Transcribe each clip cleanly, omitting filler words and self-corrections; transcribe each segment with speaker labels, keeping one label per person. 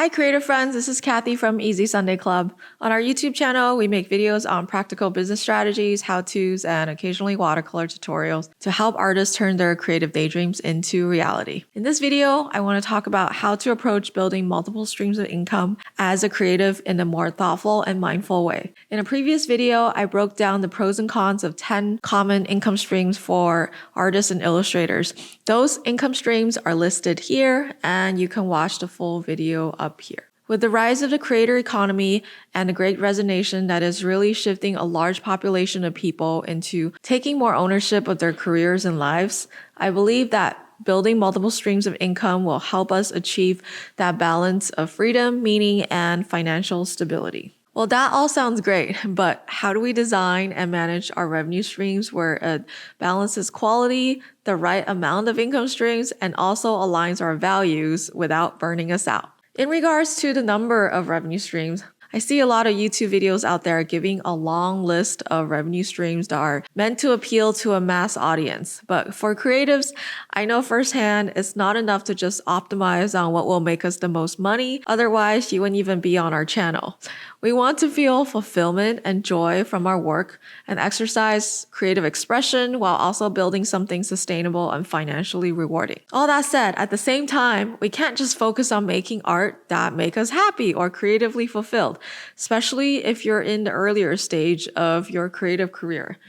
Speaker 1: Hi creative friends, this is Cathy from Easy Sunday Club. On our YouTube channel, we make videos on practical business strategies, how-tos, and occasionally watercolor tutorials to help artists turn their creative daydreams into reality. In this video, I want to talk about how to approach building multiple streams of income as a creative in a more thoughtful and mindful way. In a previous video, I broke down the pros and cons of 10 common income streams for artists and illustrators. Those income streams are listed here, and you can watch the full video up here. With the rise of the creator economy and the great resignation that is really shifting a large population of people into taking more ownership of their careers and lives, I believe that building multiple streams of income will help us achieve that balance of freedom, meaning, and financial stability. Well, that all sounds great, but how do we design and manage our revenue streams where it balances quality, the right amount of income streams, and also aligns our values without burning us out? In regards to the number of revenue streams, I see a lot of YouTube videos out there giving a long list of revenue streams that are meant to appeal to a mass audience. But for creatives, I know firsthand it's not enough to just optimize on what will make us the most money. Otherwise, you wouldn't even be on our channel. We want to feel fulfillment and joy from our work and exercise creative expression while also building something sustainable and financially rewarding. All that said, at the same time, we can't just focus on making art that make us happy or creatively fulfilled, especially if you're in the earlier stage of your creative career.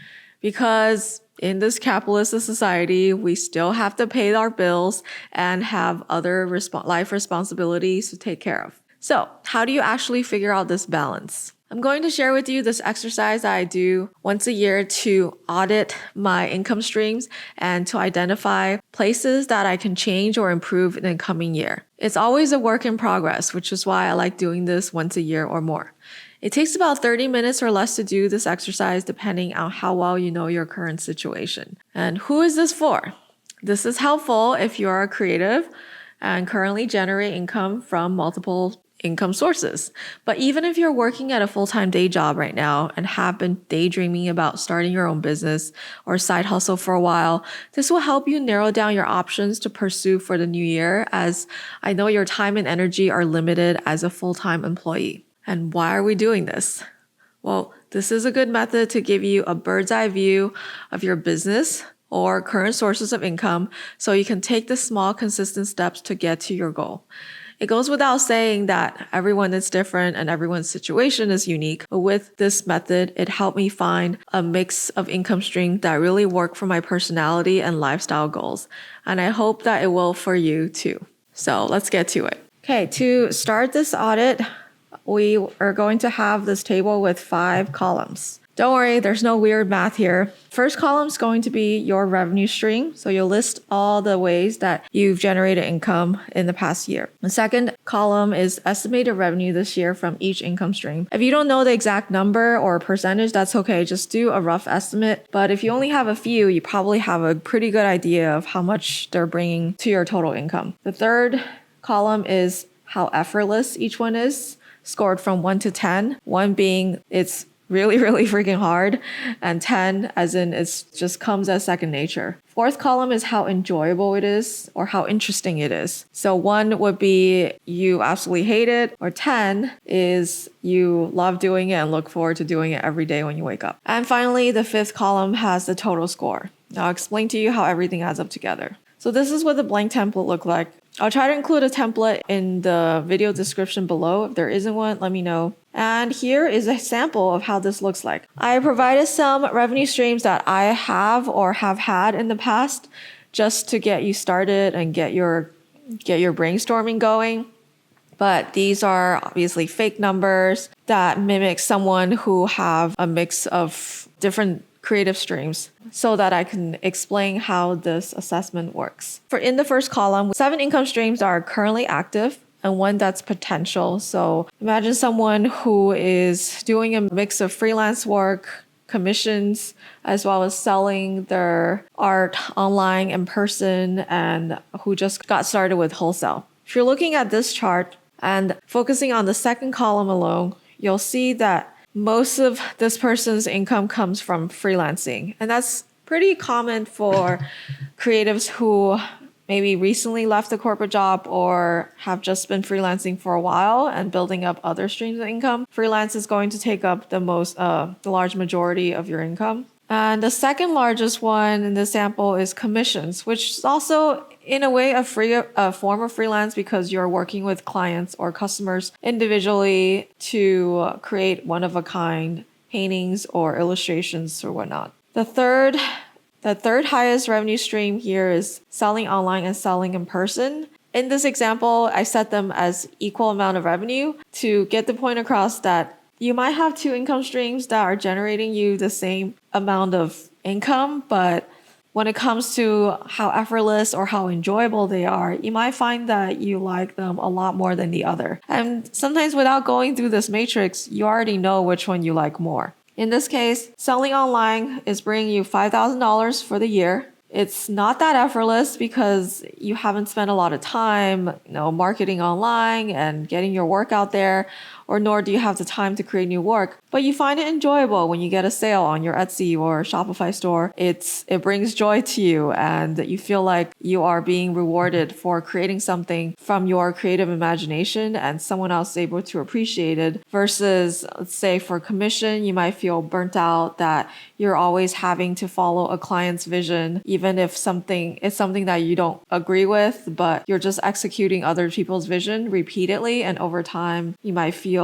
Speaker 1: Because in this capitalist society, we still have to pay our bills and have other life responsibilities to take care of. So, how do you actually figure out this balance? I'm going to share with you this exercise that I do once a year to audit my income streams and to identify places that I can change or improve in the coming year. It's always a work in progress, which is why I like doing this once a year or more. It takes about 30 minutes or less to do this exercise depending on how well you know your current situation. And who is this for? This is helpful if you are a creative and currently generate income from multiple income sources. But even if you're working at a full-time day job right now and have been daydreaming about starting your own business or side hustle for a while, this will help you narrow down your options to pursue for the new year, as I know your time and energy are limited as a full-time employee. And why are we doing this? Well, this is a good method to give you a bird's eye view of your business or current sources of income so you can take the small, consistent steps to get to your goal. It goes without saying that everyone is different and everyone's situation is unique. But with this method, it helped me find a mix of income streams that really work for my personality and lifestyle goals. And I hope that it will for you too. So let's get to it. Okay, to start this audit, we are going to have this table with 5 columns. Don't worry, there's no weird math here. First column is going to be your revenue stream. So you'll list all the ways that you've generated income in the past year. The second column is estimated revenue this year from each income stream. If you don't know the exact number or percentage, that's okay. Just do a rough estimate. But if you only have a few, you probably have a pretty good idea of how much they're bringing to your total income. The third column is how effortless each one is, scored from 1 to 10. 1 being it's really freaking hard, and 10 as in it just comes as second nature. Fourth column is how enjoyable it is or how interesting it is. So 1 would be you absolutely hate it, or 10 is you love doing it and look forward to doing it every day when you wake up. And finally, the 5th column has the total score. Now I'll explain to you how everything adds up together. So this is what the blank template look like. I'll try to include a template in the video description below. If there isn't one, let me know. And here is a sample of how this looks like. I provided some revenue streams that I have or have had in the past just to get you started and get your brainstorming going. But these are obviously fake numbers that mimic someone who have a mix of different creative streams so that I can explain how this assessment works. For in the first column, 7 income streams that are currently active and 1 that's potential. So imagine someone who is doing a mix of freelance work, commissions, as well as selling their art online in person, and who just got started with Wholesale. If you're looking at this chart and focusing on the second column alone, you'll see that most of this person's income comes from freelancing. And that's pretty common for creatives who maybe recently left a corporate job or have just been freelancing for a while and building up other streams of income, freelance is going to take up the large majority of your income. And the second largest one in this sample is commissions, which is also in a way a form of freelance because you're working with clients or customers individually to create one-of-a-kind paintings or illustrations or whatnot. The third highest revenue stream here is selling online and selling in person. In this example, I set them as equal amount of revenue to get the point across that you might have two income streams that are generating you the same amount of income, but when it comes to how effortless or how enjoyable they are, you might find that you like them a lot more than the other. And sometimes without going through this matrix, you already know which one you like more. In this case, selling online is bringing you $5,000 for the year. It's not that effortless because you haven't spent a lot of time, marketing online and getting your work out there, or nor do you have the time to create new work. But you find it enjoyable when you get a sale on your Etsy or Shopify store. It brings joy to you and you feel like you are being rewarded for creating something from your creative imagination and someone else is able to appreciate it. Versus, let's say for commission, you might feel burnt out that you're always having to follow a client's vision, even if it's something that you don't agree with, but you're just executing other people's vision repeatedly, and over time you might feel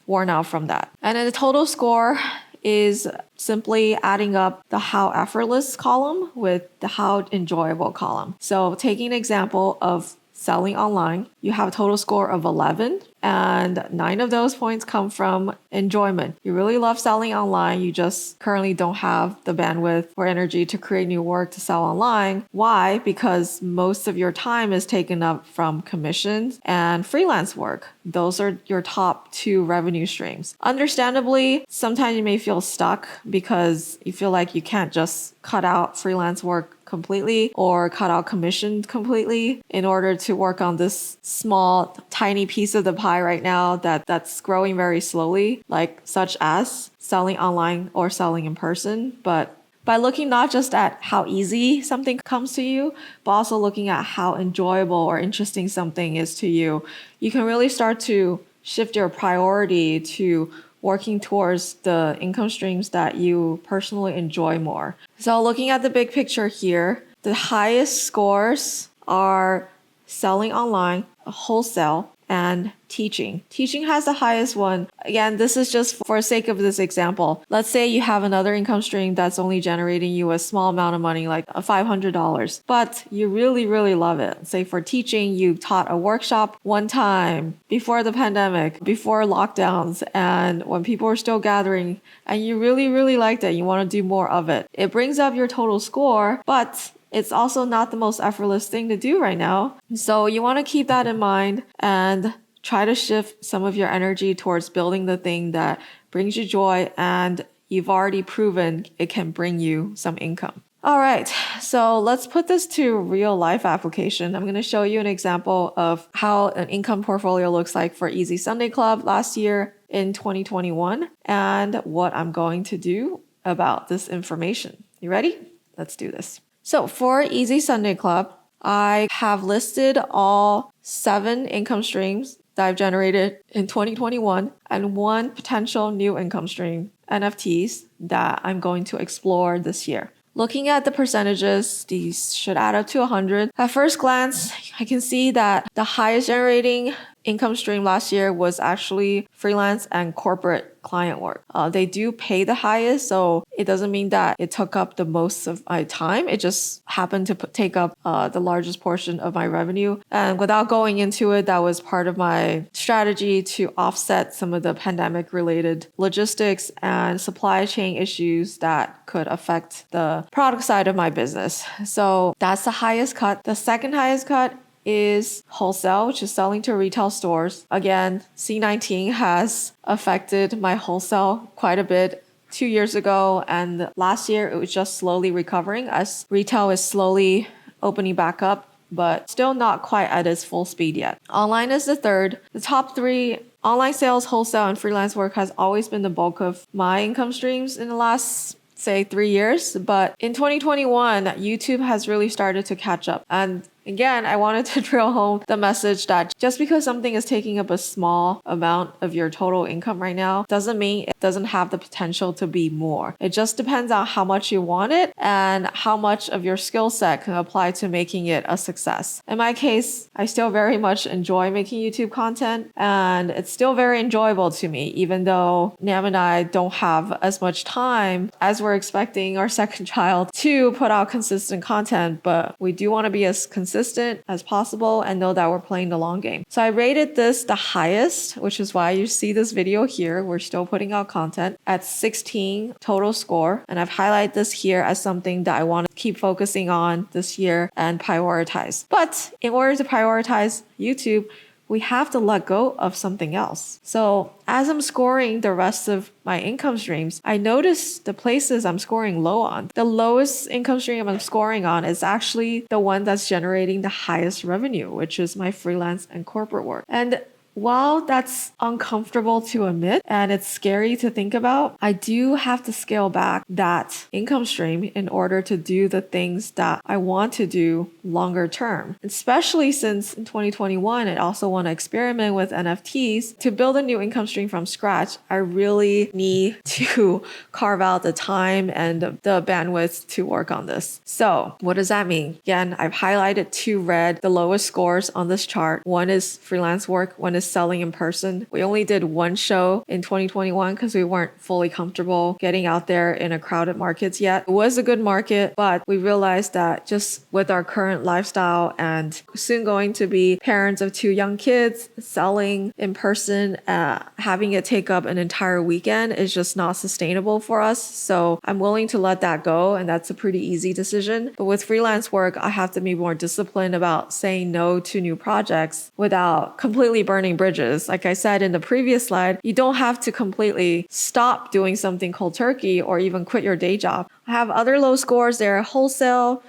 Speaker 1: worn out from that. And then the total score is simply adding up the how effortless column with the how enjoyable column. So taking an example of selling online, you have a total score of 11, and 9 of those points come from enjoyment. You really love selling online. You just currently don't have the bandwidth or energy to create new work to sell online. Why? Because most of your time is taken up from commissions and freelance work. Those are your top 2 revenue streams. Understandably, sometimes you may feel stuck because you feel like you can't just cut out freelance work completely or cut out commissions completely in order to work on this small, tiny piece of the pie right now that's growing very slowly, like such as selling online or selling in person. But by looking not just at how easy something comes to you, but also looking at how enjoyable or interesting something is to you, you can really start to shift your priority to working towards the income streams that you personally enjoy more. So looking at the big picture here, the highest scores are selling online, wholesale, and teaching. Teaching has the highest one. Again, this is just for the sake of this example. Let's say you have another income stream that's only generating you a small amount of money, like $500, but you really, really love it. Say for teaching, you taught a workshop one time before the pandemic, before lockdowns, and when people were still gathering, and you really, really liked it. You want to do more of it. It brings up your total score, but it's also not the most effortless thing to do right now. So you want to keep that in mind and try to shift some of your energy towards building the thing that brings you joy and you've already proven it can bring you some income. All right, so let's put this to real life application. I'm going to show you an example of how an income portfolio looks like for Easy Sunday Club last year in 2021 and what I'm going to do about this information. You ready? Let's do this. So for Easy Sunday Club, I have listed all 7 income streams that I've generated in 2021 and 1 potential new income stream, NFTs, that I'm going to explore this year. Looking at the percentages, these should add up to 100. At first glance, I can see that the highest generating income stream last year was actually freelance and corporate client work. They do pay the highest, so it doesn't mean that it took up the most of my time. It just happened to take up the largest portion of my revenue. And without going into it, that was part of my strategy to offset some of the pandemic-related logistics and supply chain issues that could affect the product side of my business. So that's the highest cut. The second highest cut is wholesale, which is selling to retail stores. Again, C-19 has affected my wholesale quite a bit 2 years ago, and last year it was just slowly recovering as retail is slowly opening back up, but still not quite at its full speed yet. Online is the third. The top 3, online sales, wholesale, and freelance work has always been the bulk of my income streams in the last say 3 years, but in 2021, YouTube has really started to catch up. And Again, I wanted to drill home the message that just because something is taking up a small amount of your total income right now doesn't mean it doesn't have the potential to be more. It just depends on how much you want it and how much of your skill set can apply to making it a success. In my case, I still very much enjoy making YouTube content, and it's still very enjoyable to me, even though Nam and I don't have as much time as we're expecting our second child to put out consistent content, but we do want to be as consistent as possible and know that we're playing the long game. So I rated this the highest, which is why you see this video here. We're still putting out content at 16 total score. And I've highlighted this here as something that I want to keep focusing on this year and prioritize. But in order to prioritize YouTube, we have to let go of something else. So as I'm scoring the rest of my income streams, I notice the places I'm scoring low on. The lowest income stream I'm scoring on is actually the one that's generating the highest revenue, which is my freelance and corporate work. And while that's uncomfortable to admit and it's scary to think about, I do have to scale back that income stream in order to do the things that I want to do longer term. Especially since in 2021, I also want to experiment with NFTs. To build a new income stream from scratch, I really need to carve out the time and the bandwidth to work on this. So what does that mean? Again, I've highlighted two red, the lowest scores on this chart. One is freelance work, one is selling in person. We only did one show in 2021 because we weren't fully comfortable getting out there in a crowded markets yet. It was a good market, but we realized that just with our current lifestyle and soon going to be parents of 2 young kids, selling in person, having it take up an entire weekend is just not sustainable for us. So I'm willing to let that go, and that's a pretty easy decision. But with freelance work, I have to be more disciplined about saying no to new projects without completely burning bridges. Like I said in the previous slide, you don't have to completely stop doing something cold turkey or even quit your day job. I have other low scores there. Wholesale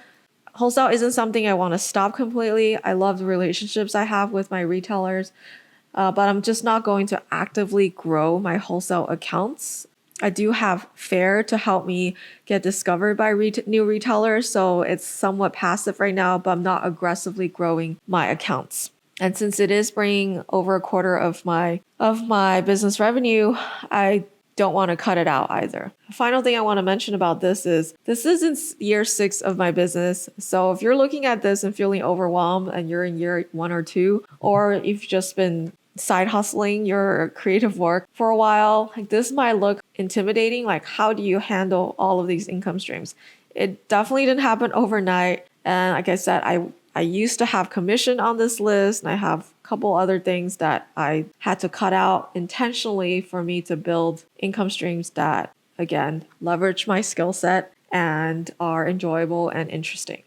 Speaker 1: isn't something I want to stop completely. I love the relationships I have with my retailers, but I'm just not going to actively grow my wholesale accounts. I do have Fair to help me get discovered by new retailers, so it's somewhat passive right now, but I'm not aggressively growing my accounts. And since it is bringing over a quarter of my business revenue, I don't want to cut it out either. The final thing I want to mention about this is in year 6 of my business. So if you're looking at this and feeling overwhelmed and you're in year 1 or 2, or if you've just been side hustling your creative work for a while, like this might look intimidating. Like, how do you handle all of these income streams? It definitely didn't happen overnight. And like I said, I used to have commission on this list, and I have a couple other things that I had to cut out intentionally for me to build income streams that, again, leverage my skill set and are enjoyable and interesting.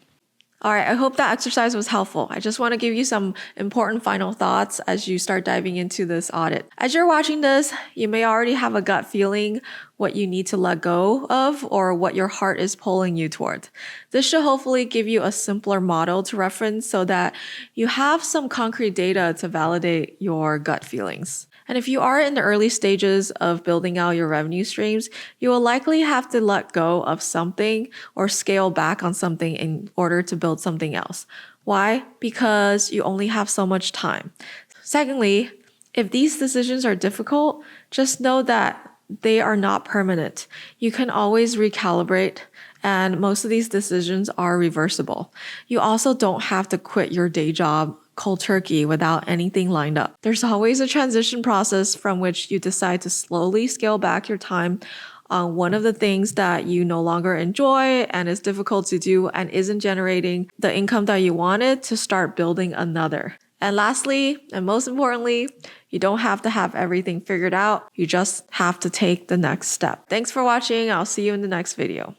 Speaker 1: All right, I hope that exercise was helpful. I just want to give you some important final thoughts as you start diving into this audit. As you're watching this, you may already have a gut feeling what you need to let go of or what your heart is pulling you toward. This should hopefully give you a simpler model to reference so that you have some concrete data to validate your gut feelings. And if you are in the early stages of building out your revenue streams, you will likely have to let go of something or scale back on something in order to build something else. Why? Because you only have so much time. Secondly, if these decisions are difficult, just know that they are not permanent. You can always recalibrate, and most of these decisions are reversible. You also don't have to quit your day job cold turkey without anything lined up. There's always a transition process from which you decide to slowly scale back your time on one of the things that you no longer enjoy and is difficult to do and isn't generating the income that you wanted to start building another. And lastly, and most importantly, you don't have to have everything figured out. You just have to take the next step. Thanks for watching. I'll see you in the next video.